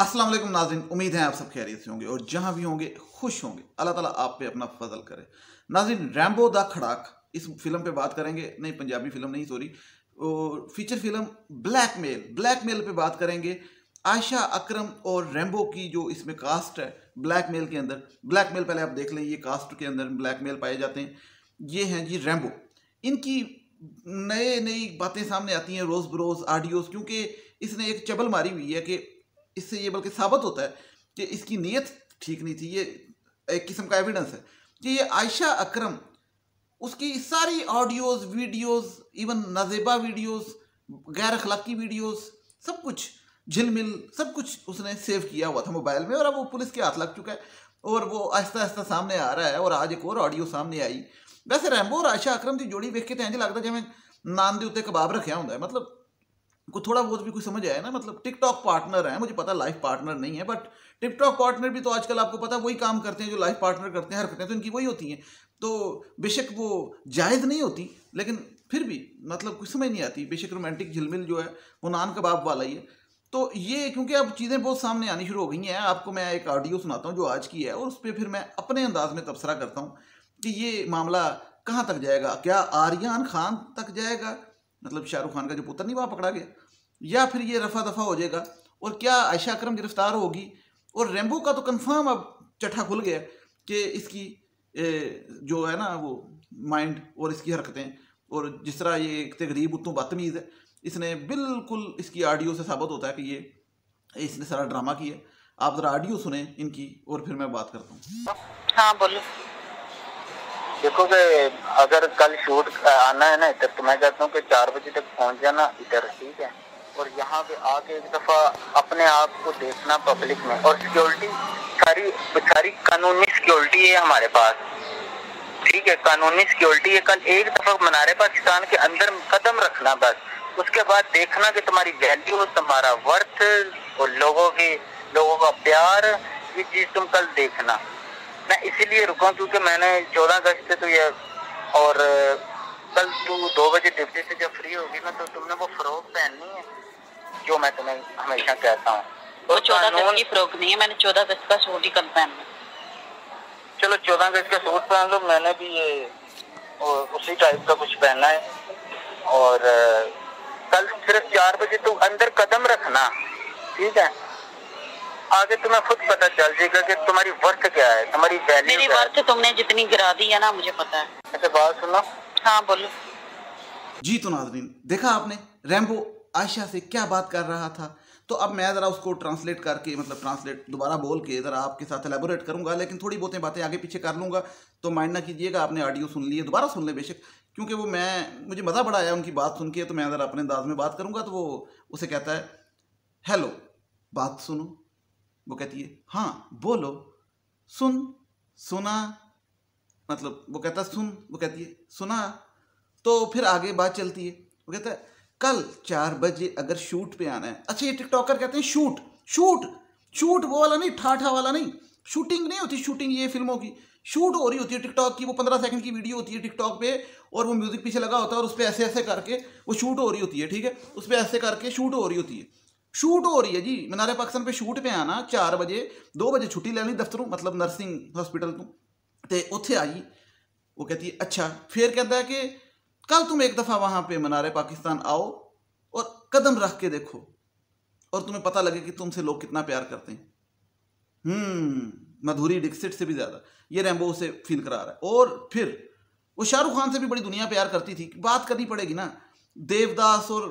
अस्सलाम वालेकुम नाज़रीन, उम्मीद है आप सब खैरियत से होंगे और जहां भी होंगे खुश होंगे। अल्लाह ताला आप पे अपना फजल करे। नाज़रीन, रैम्बो द खड़ाक इस फिल्म पे बात करेंगे। नहीं, पंजाबी फिल्म नहीं, सॉरी, फीचर फिल्म ब्लैकमेल पे बात करेंगे। आयशा अकरम और रैम्बो की जो इसमें कास्ट है ब्लैकमेल के अंदर, ब्लैकमेल पहले आप देख लें, ये कास्ट के अंदर ब्लैकमेल पाए जाते हैं। ये हैं जी रैम्बो। इनकी नई बातें सामने आती हैं रोज़ बरोज़ ऑडियोज़, क्योंकि इसने एक चबल मारी हुई है कि इससे ये बल्कि साबित होता है कि इसकी नीयत ठीक नहीं थी। ये एक किस्म का एविडेंस है कि ये आयशा अकरम, उसकी सारी ऑडियोज़, वीडियोज़, इवन नाजेबा वीडियोज़, गैर अखलाकी वीडियोज़, सब कुछ झिलमिल सब कुछ उसने सेव किया हुआ था मोबाइल में, और अब वो पुलिस के हाथ लग चुका है और वो आहिस्ता आहिस्ता सामने आ रहा है। और आज एक और ऑडियो सामने आई। वैसे रैम्बो और आयशा अकरम की जोड़ी देख के तो इंज लगता जिवें नान दे उत्ते कबाब रखा होंगे। मतलब को थोड़ा बहुत भी कुछ समझ आया ना। मतलब टिकटॉक पार्टनर है, मुझे पता लाइफ पार्टनर नहीं है, बट टिकटॉक पार्टनर भी तो आजकल आपको पता वही काम करते हैं जो लाइफ पार्टनर करते हैं, हरकतें तो इनकी वही होती हैं। तो बेशक वो जायज़ नहीं होती, लेकिन फिर भी मतलब कुछ समझ नहीं आती। बेशक रोमांटिक झिलमिल जो है वो नान कबाब वाला ही है। तो ये क्योंकि अब चीज़ें बहुत सामने आनी शुरू हो गई हैं, आपको मैं एक ऑडियो सुनाता हूँ जो आज की है, और उस पर फिर मैं अपने अंदाज में तबसरा करता हूँ कि ये मामला कहाँ तक जाएगा। क्या आर्यन खान तक जाएगा, मतलब शाहरुख खान का जो पुत्र नहीं वहाँ पकड़ा गया, या फिर ये रफा दफा हो जाएगा, और क्या आयशा अकरम गिरफ्तार होगी। और रैम्बो का तो कंफर्म अब चट्ठा खुल गया कि इसकी जो है ना वो माइंड और इसकी हरकतें, और जिस तरह ये एक गरीब उतों बदतमीज़ है, इसने बिल्कुल इसकी ऑडियो से साबित होता है कि ये इसने सारा ड्रामा किया। आप ज़रा ऑडियो सुने इनकी और फिर मैं बात करता हूँ। हाँ बोलो। देखो कि अगर कल शूट आना है ना इधर, तो मैं कहता हूँ कि 4 बजे तक पहुँच जाना इधर, ठीक है। और यहाँ पे आके एक दफ़ा अपने आप को देखना पब्लिक में, और सिक्योरिटी सारी कानूनी सिक्योरिटी है हमारे पास, ठीक है, कानूनी सिक्योरिटी है। कल एक दफ़ा मनारे पाकिस्तान के अंदर कदम रखना बस, उसके बाद देखना कि तुम्हारी वैल्यू, तुम्हारा वर्थ और लोगों का प्यार, ये चीज़ तुम कल देखना। मैं इसीलिए रुका क्योंकि मैंने 14 अगस्त से तो ये, और कल तू 2 बजे ड्यूटी से जब फ्री होगी ना, तो तुमने वो फ्रॉक पहननी है जो मैं तुम्हें हमेशा कहता हूँ। वो 14 अगस्त की फ्रॉक नहीं है, मैंने 14 अगस्त का सूट ही कल पहनना। चलो 14 अगस्त का सूट पहन लो, मैंने भी ये उसी टाइप का कुछ पहनना है। और कल सिर्फ 4 बजे तू अंदर कदम रखना, ठीक है। आगे तुम्हें खुद पता चल जाएगा कि तुम्हारी वर्थ क्या है, तुम्हारी वैल्यू। मेरी वर्थ तुमने जितनी गिरा दी है ना, मुझे पता है। अच्छा बात सुनो। हाँ बोलो। जी तो नाज़रीन, देखा आपने रैम्बो आयशा से क्या बात कर रहा था। तो अब मैं ज़रा उसको ट्रांसलेट करके, मतलब ट्रांसलेट दोबारा बोल के ज़रा आपके साथ एलेबोरेट करूँगा, लेकिन थोड़ी बहुत बातें आगे पीछे कर लूँगा, तो माइंड ना कीजिएगा। आपने ऑडियो सुन लिए, दोबारा सुन ले बेशक, क्योंकि वो मुझे मज़ा बड़ा आया उनकी बात सुन के। तो मैं ज़रा अपने अंदाज में बात करूँगा। तो वो उसे कहता है, हेलो, बात सुनो। वो कहती है, हाँ बोलो। सुना, मतलब वो कहता है सुन, वो कहती है सुना। तो फिर आगे बात चलती है। वो कहता है कल 4 बजे अगर शूट पे आना है। अच्छा, ये टिकटॉकर कहते हैं शूट वो वाला नहीं, ठाठा वाला नहीं। शूटिंग नहीं होती, शूटिंग ये फिल्मों की शूट हो रही होती है टिकटॉक की। वो 15 सेकंड की वीडियो होती है टिकटॉक पे, और वो म्यूजिक पीछे लगा होता है, और उस पर ऐसे ऐसे करके वो शूट हो रही होती है, ठीक है। उस पर ऐसे करके शूट हो रही होती है। शूट हो रही है जी, मीनार पाकिस्तान पे शूट पे आना 4 बजे, 2 बजे छुट्टी ले ली दफ्तरों, मतलब नर्सिंग हॉस्पिटल तो उत्थे आई। वो कहती है अच्छा। फिर कहता है कि कल तुम एक दफ़ा वहाँ पे मीनार पाकिस्तान आओ और कदम रख के देखो, और तुम्हें पता लगे कि तुमसे लोग कितना प्यार करते हैं। माधुरी डिक्सिट से भी ज़्यादा ये रैम्बो उसे फील करा रहा है। और फिर वो शाहरुख खान से भी बड़ी दुनिया प्यार करती थी। बात करनी पड़ेगी ना, देवदास और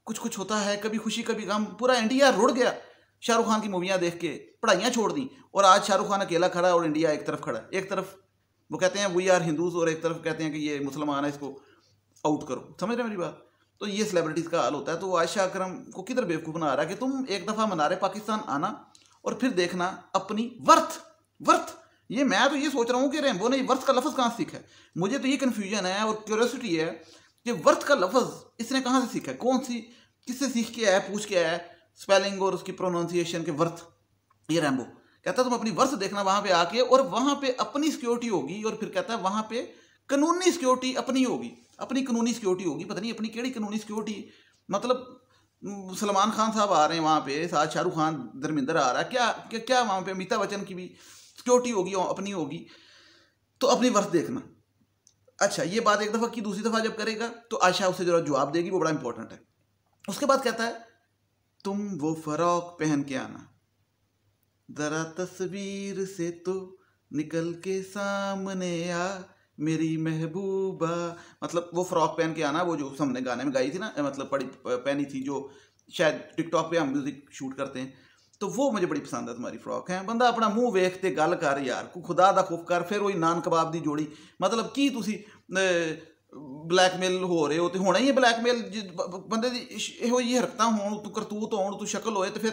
कुछ होता है, कभी खुशी कभी गम, पूरा इंडिया रुड़ गया शाहरुख खान की मूवियाँ देख के, पढ़ाइयाँ छोड़ दी, और आज शाहरुख खान अकेला खड़ा है और इंडिया एक तरफ खड़ा है। एक तरफ वो कहते हैं वी आर हिंदूज, और एक तरफ कहते हैं कि ये मुसलमान है, इसको आउट करो। समझ रहे हैं मेरी बात? तो ये सेलिब्रिटीज़ का हाल होता है। तो आयशा अकरम को किधर बेवकूफ़ बना रहा है कि तुम एक दफ़ा मीनार पाकिस्तान आना और फिर देखना अपनी वर्थ। ये मैं तो ये सोच रहा हूँ कि रैम्बो ने वर्थ का लफ्ज़ कहाँ से सीखा है। मुझे तो ये कन्फ्यूजन है और क्यूरियोसिटी है कि वर्थ का लफ्ज़ इसने कहाँ से सीखा है, किससे सीख के आया, पूछ के आया है, स्पेलिंग और उसकी प्रोनाउंसिएशन के वर्थ। ये रैम्बो कहता है तुम अपनी वर्थ देखना वहाँ पे आके, और वहाँ पे अपनी सिक्योरिटी होगी। और फिर कहता है वहाँ पे कानूनी सिक्योरिटी अपनी होगी, अपनी कानूनी सिक्योरिटी होगी। पता नहीं अपनी केड़ी कानूनी सिक्योरिटी, मतलब सलमान खान साहब आ रहे हैं वहाँ पे, साथ शाहरुख खान, धर्मेंद्र आ रहा है, क्या क्या क्या वहाँ पे अमिताभ बच्चन की भी सिक्योरिटी होगी, अपनी होगी, तो अपनी वर्थ देखना। अच्छा, ये बात एक दफ़ा की, दूसरी दफ़ा जब करेगा तो आयशा उसे जरा जवाब देगी, वो बड़ा इंपॉर्टेंट है। उसके बाद कहता है तुम वो फ़्रॉक पहन के आना, ज़रा तस्वीर से तो निकल के सामने आ मेरी महबूबा। मतलब वो फ्रॉक पहन के आना, वो जो हमने गाने में गाई थी ना, मतलब पहनी थी, जो शायद टिकटॉक पे हम म्यूजिक शूट करते हैं, तो वो मुझे बड़ी पसंद है तुम्हारी फ्रॉक है। बंदा अपना मुंह वेखते गल कर यार, खुदा दा खुफ कर। फिर वही नान कबाब दी जोड़ी, मतलब की तुसी ब्लैकमेल हो रहे हो, तो होना ही है ब्लैकमेल। बंदे दी ਇਹੋ ਜਿਹੀ हरकत हो, तू करतूत हो, तू शक्ल होए, तो फिर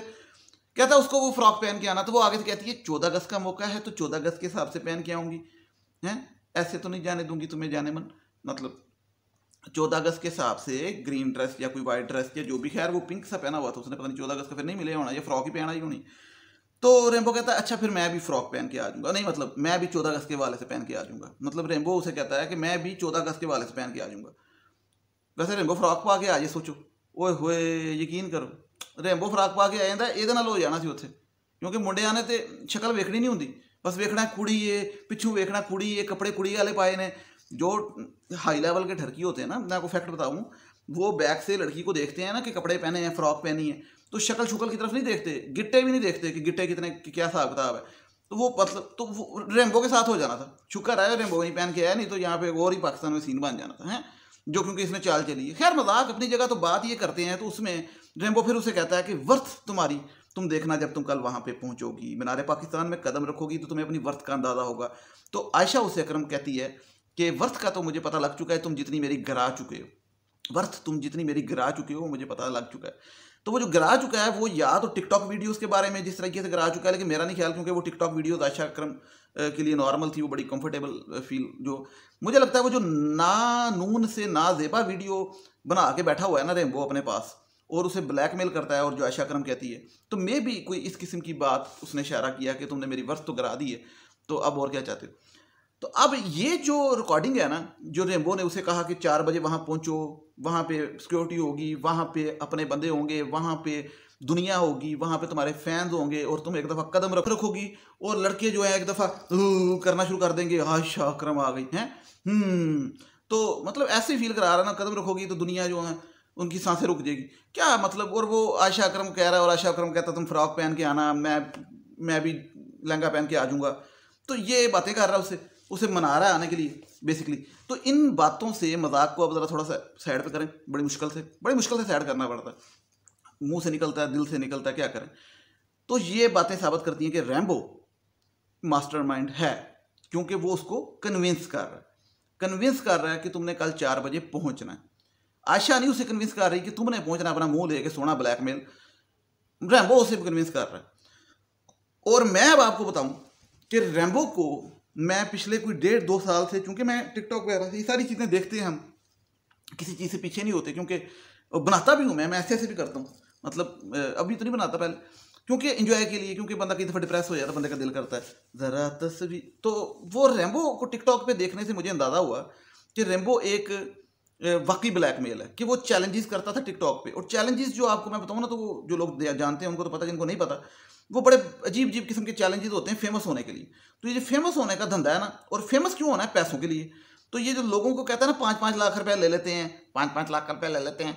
कहता है उसको वो फ्रॉक पहन के आना। तो वो आगे से कहती है 14 अगस्त का मौका है तो 14 अगस्त के हिसाब से पहन के आऊँगी, हैं ऐसे तो नहीं जाने दूंगी तुम्हें जाने मन। मतलब 14 अगस्त के हिसाब से ग्रीन ड्रेस या कोई वाइट ड्रेस या जो भी, खैर वो पिंक सा पहना हुआ था उसने, पता नहीं 14 अगस्त का फिर नहीं मिले होना, ये फ्रॉक ही पहना ही होनी। तो रेम्बो कहता है अच्छा फिर मैं भी फ्रॉक पहन के आ जाऊँगा, नहीं मतलब मैं भी 14 अगस्त के वाले से पहन के आ जाऊँगा। मतलब रेम्बो उसे कहता है कि मैं भी 14 अगस्त के वाले से पहन के आ जाऊँगा। वैसे रेम्बो फ्रॉक पा के आ जाए, सोचो ओए होए, यकीन करो रेम्बो फ्रॉक पा के आ जाता, ਇਹਦੇ ਨਾਲ ਹੋ ਜਾਣਾ ਸੀ ਉੱਥੇ, क्योंकि मुंडिया ने तो शक्ल वेखनी नहीं होंगी, बस वेखना कुड़ी है, पिछू वेखना कुड़ी है, कपड़े कुड़ी वाले पाए ने। जो हाई लेवल के ठरकी होते हैं ना, मैं आपको फैक्ट बताऊँ, वो बैक से लड़की को देखते हैं ना कि कपड़े पहने हैं, फ्रॉक पहनी है, तो शक्ल शुक्ल की तरफ नहीं देखते, गिट्टे भी नहीं देखते कि गिट्टे कितने क्या हिसाब किताब है। तो वो मतलब तो वो रेम्बो के साथ हो जाना था। शुक्र है रेम्बो नहीं पहन के आया, नहीं तो यहाँ पे और ही पाकिस्तान में सीन बन जाना था, है जो क्योंकि इसमें चाल चली है। खैर मजाक अपनी जगह, तो बात ये करते हैं तो उसमें रेम्बो फिर उसे कहता है कि वर्थ तुम्हारी, तुम देखना जब तुम कल वहाँ पे पहुँचोगी, मीनारे पाकिस्तान में कदम रखोगी, तो तुम्हें अपनी वर्थ का अंदाज़ा होगा। तो आयशा उसे अकरम कहती है कि वर्थ का तो मुझे पता लग चुका है, तुम जितनी मेरी गिरा चुके हो, वर्थ तुम जितनी मेरी गिरा चुके हो मुझे पता लग चुका है। तो वो जो गिरा चुका है वो या तो टिकटॉक वीडियोस के बारे में जिस तरीके से गिरा चुका है, लेकिन मेरा नहीं ख्याल, क्योंकि वो टिकटॉक वीडियोस आयशा अकरम के लिए नॉर्मल थी, वो बड़ी कंफर्टेबल फील, जो मुझे लगता है वो जो ना नून से ना ज़ेबा वीडियो बना के बैठा हुआ है ना रेम्बो अपने पास, और उसे ब्लैकमेल करता है, और जो आयशा अकरम कहती है, तो मे भी कोई इस किस्म की बात उसने इशारा किया कि तुमने मेरी वर्थ तो गिरा दी है, तो अब और क्या चाहते हो। तो अब ये जो रिकॉर्डिंग है ना, जो रेम्बो ने उसे कहा कि 4 बजे वहाँ पहुँचो, वहाँ पे सिक्योरिटी होगी, वहाँ पे अपने बंदे होंगे, वहाँ पे दुनिया होगी, वहाँ पे तुम्हारे फैंस होंगे, और तुम एक दफ़ा कदम रखोगी और लड़के जो है एक दफ़ा करना शुरू कर देंगे, आयशा अकरम आ गई हैं। तो मतलब ऐसे फील करा रहा ना, कदम रखोगी तो दुनिया जो है उनकी सांसें रुक जाएगी, क्या मतलब। और वो आयशा अकरम कह रहा है, और आयशा अकरम कहता तुम फ्रॉक पहन के आना, मैं भी लहंगा पहन के आ जाऊँगा। तो ये बातें कर रहा है, उसे मना रहा है आने के लिए बेसिकली। तो इन बातों से मजाक को अब ज़रा थोड़ा सा साइड पे करें, बड़ी मुश्किल से साइड करना पड़ता है, मुंह से निकलता है, दिल से निकलता है, क्या करें। तो ये बातें साबित करती हैं कि रैम्बो मास्टरमाइंड है, क्योंकि वो उसको कन्विंस कर रहा है कि तुमने कल 4 बजे पहुंचना है। आयशा नहीं उसे कन्विंस कर रही कि तुमने पहुंचना, अपना मुंह लेके सोना ब्लैकमेल, रैम्बो उसे कन्विंस कर रहा है। और मैं अब आपको बताऊं कि रैम्बो को मैं पिछले कोई 1.5-2 साल से, चूंकि मैं टिकटॉक वगैरह ये सारी चीज़ें देखते हैं, हम किसी चीज़ से पीछे नहीं होते, क्योंकि बनाता भी हूँ मैं ऐसे भी करता हूँ, मतलब अभी तो नहीं बनाता पहले, क्योंकि एंजॉय के लिए, क्योंकि बंदा कई दफ़ा डिप्रेस हो जाता है, बंदे का दिल करता है ज़रा तस्वीर। तो वो रैम्बो को टिकटॉक पे देखने से मुझे अंदाज़ा हुआ कि रैम्बो एक वाकई ब्लैकमेल है, कि वो चैलेंजेस करता था टिकटॉक पे। और चैलेंजेस जो आपको मैं बताऊँ ना, तो वो जो लोग जानते हैं उनको तो पता, जिनको नहीं पता, वो बड़े अजीब किस्म के चैलेंजेस होते हैं फेमस होने के लिए। तो ये जो फेमस होने का धंधा है ना, और फेमस क्यों होना है, पैसों के लिए। तो ये जो लोगों को कहता है ना 5-5 लाख रुपए ले लेते हैं, 5-5 लाख रुपए ले लेते हैं,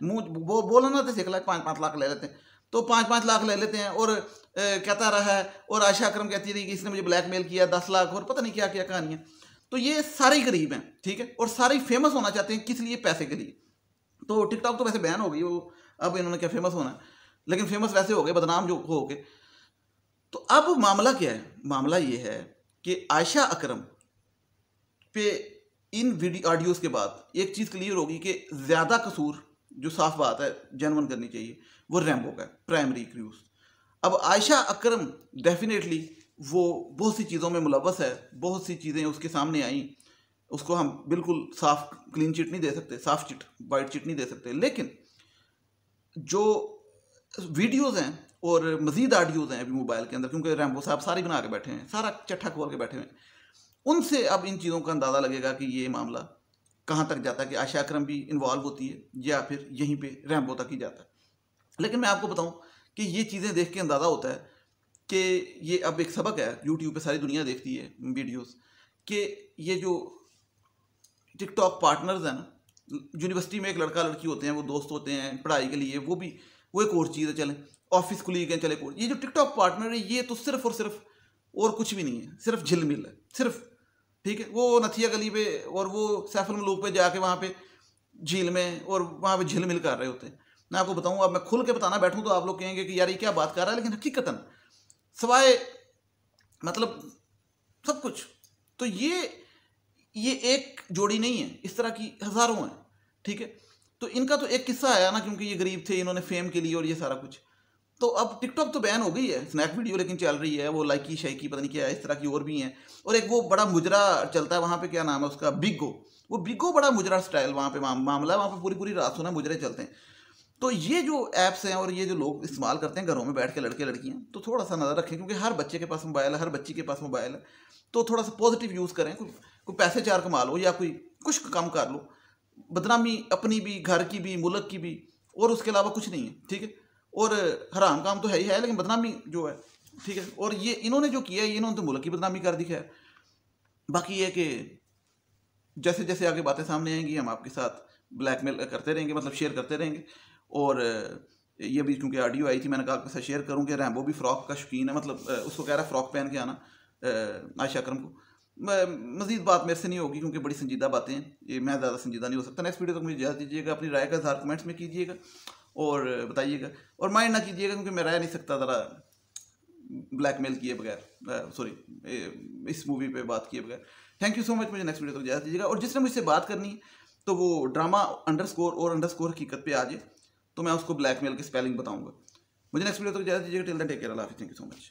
मुँह बोलो ना तो सीख लाख 5-5 लाख ले लेते हैं, तो 5-5 लाख ले लेते हैं। और कहता रहा है, और आयशा अकरम कहती रही कि इसने मुझे ब्लैकमेल किया 10 लाख, और पता नहीं क्या क्या कहानियाँ। तो ये सारे गरीब हैं, ठीक है, और सारे फेमस होना चाहते हैं, किस लिए, पैसे के लिए। तो टिकटॉक तो वैसे बैन हो गई, वो अब इन्होंने क्या फेमस होना है, लेकिन फेमस वैसे हो गए, बदनाम जो हो गए। तो अब मामला क्या है, मामला ये है कि आयशा अकरम पे इन वीडियो ऑडियोज़ के बाद एक चीज़ क्लियर होगी कि ज़्यादा कसूर, जो साफ बात है जेन्युइन करनी चाहिए, वो रैम्बो का है, प्राइमरी एक्यूज। अब आयशा अकरम डेफिनेटली वो बहुत सी चीज़ों में मुलव्वस है, बहुत सी चीज़ें उसके सामने आई, उसको हम बिल्कुल साफ क्लीन चिट नहीं दे सकते, साफ चिट वाइट चिट नहीं दे सकते, लेकिन जो वीडियोज़ हैं और मज़ीद ऑडियोज़ हैं अभी मोबाइल के अंदर, क्योंकि रैम्बो साहब सारी बना के बैठे हैं, सारा चट्ठा खोल के बैठे हुए हैं, उनसे अब इन चीज़ों का अंदाज़ा लगेगा कि ये मामला कहाँ तक जाता है, कि आयशा अकरम भी इन्वॉल्व होती है या फिर यहीं पे रैम्बो तक ही जाता है। लेकिन मैं आपको बताऊं कि ये चीज़ें देख के अंदाज़ा होता है कि ये अब एक सबक है, यूट्यूब पे सारी दुनिया देखती है वीडियोस, कि ये जो टिकटॉक पार्टनर्स हैं ना, यूनिवर्सिटी में एक लड़का लड़की होते हैं, वो दोस्त होते हैं पढ़ाई के लिए, वो एक और चीज़ है, चलें ऑफिस कुलीग हैं, चले ये जो टिकटॉक पार्टनर है ये तो सिर्फ और सिर्फ और कुछ भी नहीं है, सिर्फ झिलमिल है, सिर्फ, ठीक है। वो नथिया गली पे और वो सैफुल मलूक पे जाके वहाँ पे झील में और वहाँ पे झिलमिल कर रहे होते हैं। मैं आपको बताऊँ, अब मैं खुल के बताना बैठूँ तो आप लोग कहेंगे कि यार ये क्या बात कर रहा है, लेकिन हकीकतन सवाए मतलब सब कुछ, तो ये एक जोड़ी नहीं है, इस तरह की हज़ारों हैं, ठीक है। तो इनका तो एक किस्सा आया ना, क्योंकि ये गरीब थे, इन्होंने फेम के लिए और ये सारा कुछ, तो अब टिकटॉक तो बैन हो गई है, स्नैक वीडियो लेकिन चल रही है, वो लाइकी शाइकी पता नहीं क्या है, इस तरह की और भी हैं। और एक वो बड़ा मुजरा चलता है वहाँ पे, क्या नाम है उसका, बिगो, वो बिगो बड़ा मुजरा स्टाइल वहाँ पे मामला है, वहाँ पे पूरी पूरी रात सुना मुजरे चलते हैं। तो ये जो ऐप्स हैं और ये जो लोग इस्तेमाल करते हैं घरों में बैठ के, लड़के लड़कियाँ, तो थोड़ा सा नज़र रखें, क्योंकि हर बच्चे के पास मोबाइल है, हर बच्ची के पास मोबाइल है, तो थोड़ा सा पॉजिटिव यूज़ करें। कोई पैसे चार कमा लो या कोई कुछ कम कर लो, बदनामी अपनी भी, घर की भी, मुल्क की भी, और उसके अलावा कुछ नहीं है, ठीक है। और हराम काम तो है ही है, लेकिन बदनामी जो है, ठीक है। और ये इन्होंने जो किया है, इन्होंने तो मुल्क की बदनामी कर दी है। बाकी ये कि जैसे जैसे आगे बातें सामने आएंगी हम आपके साथ ब्लैकमेल करते रहेंगे, मतलब शेयर करते रहेंगे। और ये भी क्योंकि ऑडियो आई थी, मैंने कहा आपके साथ शेयर करूँ कि रैम्बो भी फ़्रॉक का शौकीन है, मतलब उसको कह रहा है फ़्रॉक पहन के आना आयशा अकरम को। मज़ीद बात मेरे से नहीं होगी क्योंकि बड़ी संजीदा बातें हैं, ये मैं ज़्यादा संजीदा नहीं हो सकता। नेक्स्ट वीडियो तक मुझे इजाज़त दीजिएगा, अपनी राय का इज़हार कमेंट्स में कीजिएगा और बताइएगा, और माइंड ना कीजिएगा क्योंकि मैं रह नहीं सकता ज़रा ब्लैकमेल किए बगैर, सॉरी इस मूवी पे बात किए बगैर। थैंक यू सो मच, मुझे नेक्स्ट वीडियो तक इजाज़त दीजिएगा। और जिसने मुझसे बात करनी है तो वो ड्रामा अंडरस्कोर और अंडरस्कोर हकीकत पे आ जाए, तो मैं उसको ब्लैकमेल की स्पेलिंग बताऊंगा। मुझे नेक्स्ट वीडियो तक इजाज़त दीजिएगा। टिल देन टेक केयर, अल्लाह हाफिज़, थैंक यू सो मच।